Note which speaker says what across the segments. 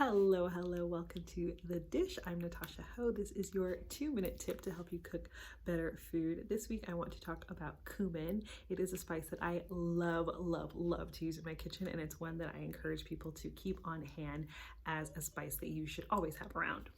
Speaker 1: Hello, welcome to The Dish. I'm Natasha Ho. This is your 2-minute tip to help you cook better food. This week I want to talk about cumin. It is a spice that I love to use in my kitchen, and it's one that I encourage people to keep on hand as a spice that you should always have around.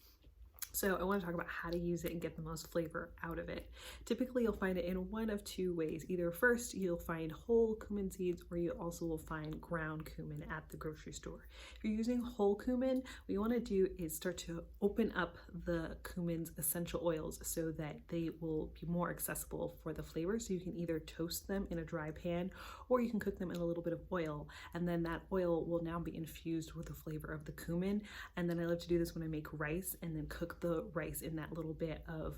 Speaker 1: So I want to talk about how to use it and get the most flavor out of it. Typically you'll find it in one of two ways. Either first you'll find whole cumin seeds, or you also will find ground cumin at the grocery store. If you're using whole cumin, what you want to do is start to open up the cumin's essential oils so that they will be more accessible for the flavor. So you can either toast them in a dry pan, or you can cook them in a little bit of oil, and then that oil will now be infused with the flavor of the cumin. And then I love to do this when I make rice, and then cook the rice in that little bit of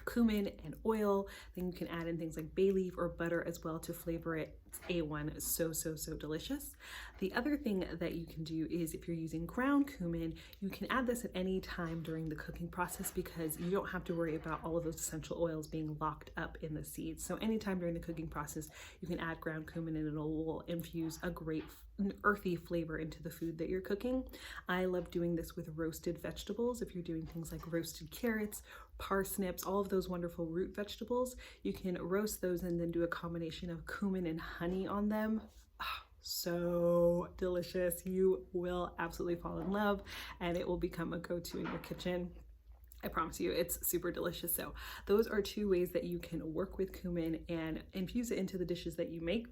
Speaker 1: cumin and oil. Then you can add in things like bay leaf or butter as well to flavor it. It's A1, so delicious. The other thing that you can do is, if you're using ground cumin, you can add this at any time during the cooking process, because you don't have to worry about all of those essential oils being locked up in the seeds. So anytime during the cooking process, you can add ground cumin and it will infuse a great earthy flavor into the food that you're cooking. I love doing this with roasted vegetables. If you're doing things like roasted carrots, parsnips, all of those wonderful root vegetables, you can roast those and then do a combination of cumin and honey on them. So delicious. You will absolutely fall in love, and it will become a go-to in your kitchen. I promise you, it's super delicious. So those are two ways that you can work with cumin and infuse it into the dishes that you make.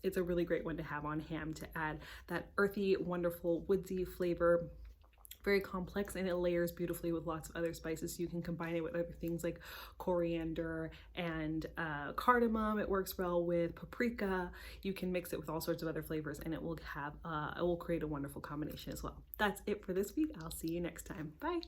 Speaker 1: It's a really great one to have on hand to add that earthy, wonderful, woodsy flavor. Very complex, and it layers beautifully with lots of other spices. So you can combine it with other things like coriander and cardamom. It works well with paprika. You can mix it with all sorts of other flavors, and it will create a wonderful combination as well. That's it for this week. I'll see you next time. Bye.